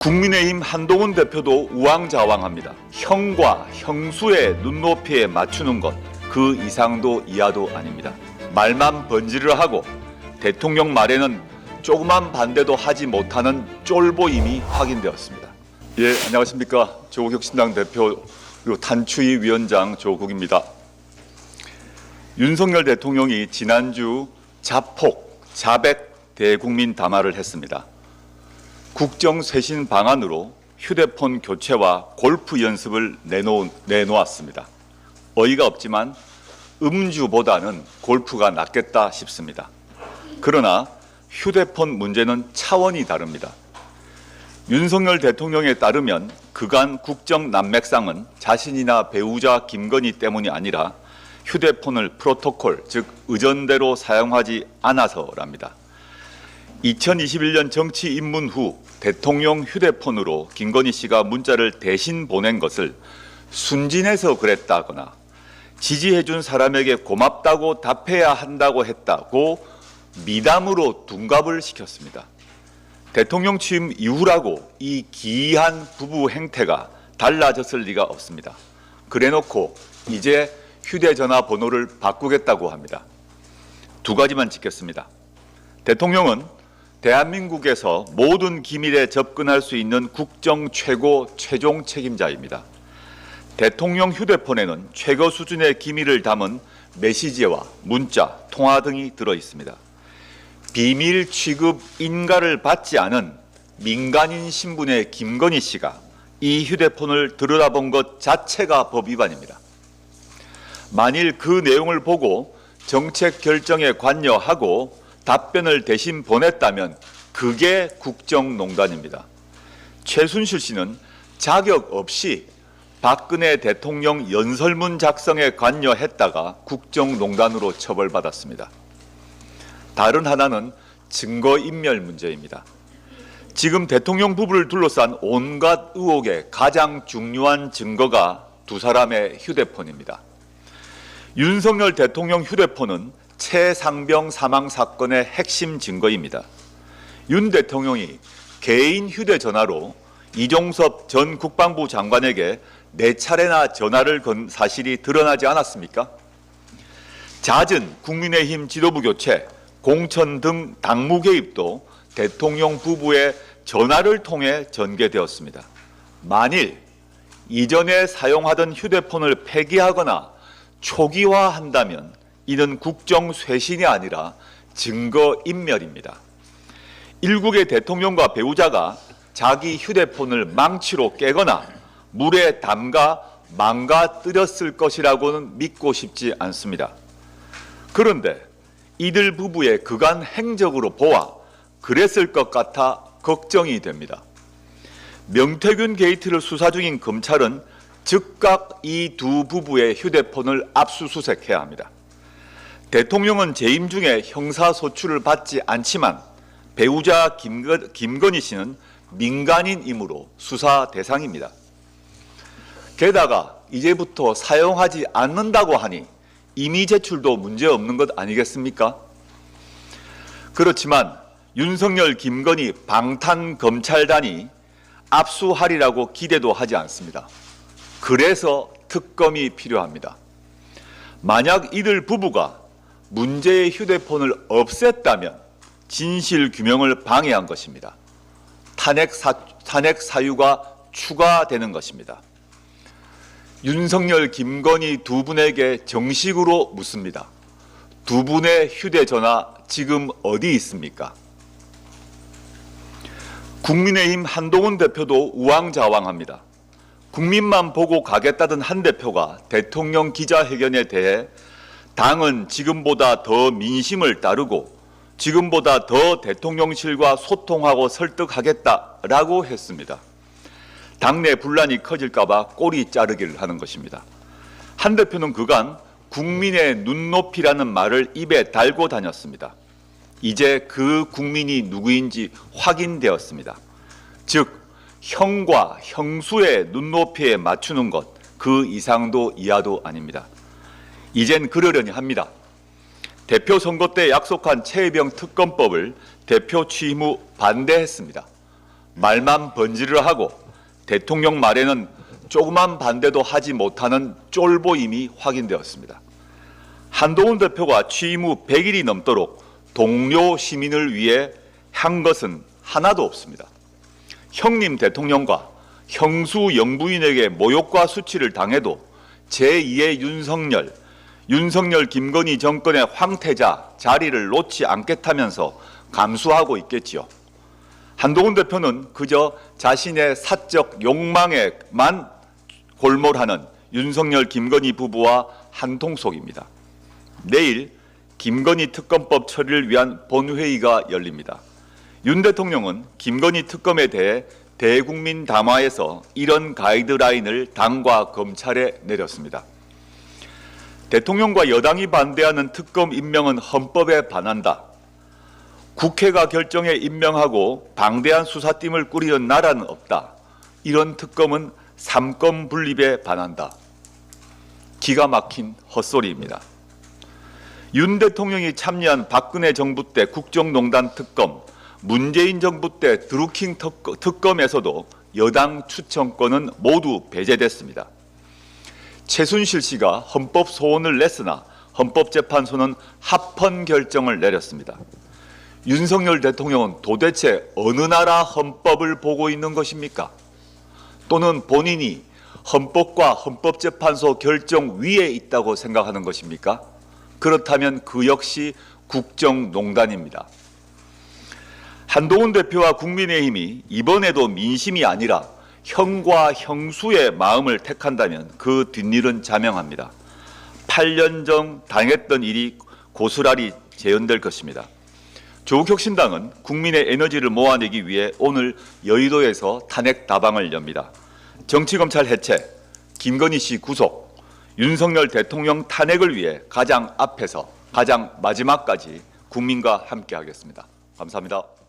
국민의힘 한동훈 대표도 우왕좌왕합니다. 형과 형수의 눈높이에 맞추는 것, 그 이상도 이하도 아닙니다. 말만 번지르 하고 대통령 말에는 조그만 반대도 하지 못하는 쫄보임이 확인되었습니다. 예, 안녕하십니까. 조국혁신당 대표 그리고 탄추위 위원장 조국입니다. 윤석열 대통령이 지난주 자백 대국민 담화를 했습니다. 국정 쇄신 방안으로 휴대폰 교체와 골프 연습을 내놓았습니다. 어이가 없지만 음주보다는 골프가 낫겠다 싶습니다. 그러나 휴대폰 문제는 차원이 다릅니다. 윤석열 대통령에 따르면 그간 국정 난맥상은 자신이나 배우자 김건희 때문이 아니라 휴대폰을 프로토콜, 즉 의전대로 사용하지 않아서랍니다. 2021년 정치 입문 후 대통령 휴대폰으로 김건희 씨가 문자를 대신 보낸 것을 순진해서 그랬다거나 지지해준 사람에게 고맙다고 답해야 한다고 했다고 미담으로 둔갑을 시켰습니다. 대통령 취임 이후라고 이 기이한 부부 행태가 달라졌을 리가 없습니다. 그래놓고 이제 휴대전화 번호를 바꾸겠다고 합니다. 두 가지만 짚겠습니다. 대통령은 대한민국에서 모든 기밀에 접근할 수 있는 국정 최종 책임자입니다. 대통령 휴대폰에는 최고 수준의 기밀을 담은 메시지와 문자, 통화 등이 들어 있습니다. 비밀 취급 인가를 받지 않은 민간인 신분의 김건희 씨가 이 휴대폰을 들여다본 것 자체가 법 위반입니다. 만일 그 내용을 보고 정책 결정에 관여하고 답변을 대신 보냈다면 그게 국정농단입니다. 최순실 씨는 자격 없이 박근혜 대통령 연설문 작성에 관여했다가 국정농단으로 처벌받았습니다. 다른 하나는 증거인멸 문제입니다. 지금 대통령 부부를 둘러싼 온갖 의혹의 가장 중요한 증거가 두 사람의 휴대폰입니다. 윤석열 대통령 휴대폰은 최상병 사망 사건의 핵심 증거입니다. 윤 대통령이 개인 휴대전화로 이종섭 전 국방부 장관에게 4차례나 전화를 건 사실이 드러나지 않았습니까? 잦은 국민의힘 지도부 교체, 공천 등 당무 개입도 대통령 부부의 전화를 통해 전개되었습니다. 만일 이전에 사용하던 휴대폰을 폐기하거나 초기화한다면 이는 국정 쇄신이 아니라 증거인멸입니다. 일국의 대통령과 배우자가 자기 휴대폰을 망치로 깨거나 물에 담가 망가뜨렸을 것이라고는 믿고 싶지 않습니다. 그런데 이들 부부의 그간 행적으로 보아 그랬을 것 같아 걱정이 됩니다. 명태균 게이트를 수사 중인 검찰은 즉각 이 두 부부의 휴대폰을 압수수색해야 합니다. 대통령은 재임 중에 형사소출을 받지 않지만 배우자 김건희 씨는 민간인이므로 수사 대상입니다. 게다가 이제부터 사용하지 않는다고 하니 이미 제출도 문제없는 것 아니겠습니까? 그렇지만 윤석열 김건희 방탄검찰단이 압수하리라고 기대도 하지 않습니다. 그래서 특검이 필요합니다. 만약 이들 부부가 문제의 휴대폰을 없앴다면 진실 규명을 방해한 것입니다. 탄핵 사유가 추가되는 것입니다. 윤석열, 김건희 두 분에게 정식으로 묻습니다. 두 분의 휴대전화 지금 어디 있습니까? 국민의힘 한동훈 대표도 우왕좌왕합니다. 국민만 보고 가겠다던 한 대표가 대통령 기자회견에 대해 당은 지금보다 더 민심을 따르고 지금보다 더 대통령실과 소통하고 설득하겠다라고 했습니다. 당내 분란이 커질까 봐 꼬리 자르기를 하는 것입니다. 한 대표는 그간 국민의 눈높이라는 말을 입에 달고 다녔습니다. 이제 그 국민이 누구인지 확인되었습니다. 즉 형과 형수의 눈높이에 맞추는 것, 그 이상도 이하도 아닙니다. 이젠 그러려니 합니다. 대표 선거 때 약속한 최혜병 특검법을 대표 취임 후 반대했습니다. 말만 번지르르 하고 대통령 말에는 조그만 반대도 하지 못하는 쫄보임이 확인되었습니다. 한동훈 대표가 취임 후 100일이 넘도록 동료 시민을 위해 한 것은 하나도 없습니다. 형님 대통령과 형수 영부인에게 모욕과 수치를 당해도 제2의 윤석열 김건희 정권의 황태자 자리를 놓지 않겠다면서 감수하고 있겠지요. 한동훈 대표는 그저 자신의 사적 욕망에만 골몰하는 윤석열 김건희 부부와 한통속입니다. 내일 김건희 특검법 처리를 위한 본회의가 열립니다. 윤 대통령은 김건희 특검에 대해 대국민 담화에서 이런 가이드라인을 당과 검찰에 내렸습니다. 대통령과 여당이 반대하는 특검 임명은 헌법에 반한다. 국회가 결정해 임명하고 방대한 수사팀을 꾸리는 나라는 없다. 이런 특검은 삼권 분립에 반한다. 기가 막힌 헛소리입니다. 윤 대통령이 참여한 박근혜 정부 때 국정농단 특검, 문재인 정부 때 드루킹 특검에서도 여당 추천권은 모두 배제됐습니다. 최순실 씨가 헌법 소원을 냈으나 헌법재판소는 합헌 결정을 내렸습니다. 윤석열 대통령은 도대체 어느 나라 헌법을 보고 있는 것입니까? 또는 본인이 헌법과 헌법재판소 결정 위에 있다고 생각하는 것입니까? 그렇다면 그 역시 국정농단입니다. 한동훈 대표와 국민의힘이 이번에도 민심이 아니라 형과 형수의 마음을 택한다면 그 뒷일은 자명합니다. 8년 전 당했던 일이 고스란히 재현될 것입니다. 조국혁신당은 국민의 에너지를 모아내기 위해 오늘 여의도에서 탄핵 다방을 엽니다. 정치검찰 해체, 김건희 씨 구속, 윤석열 대통령 탄핵을 위해 가장 앞에서 가장 마지막까지 국민과 함께하겠습니다. 감사합니다.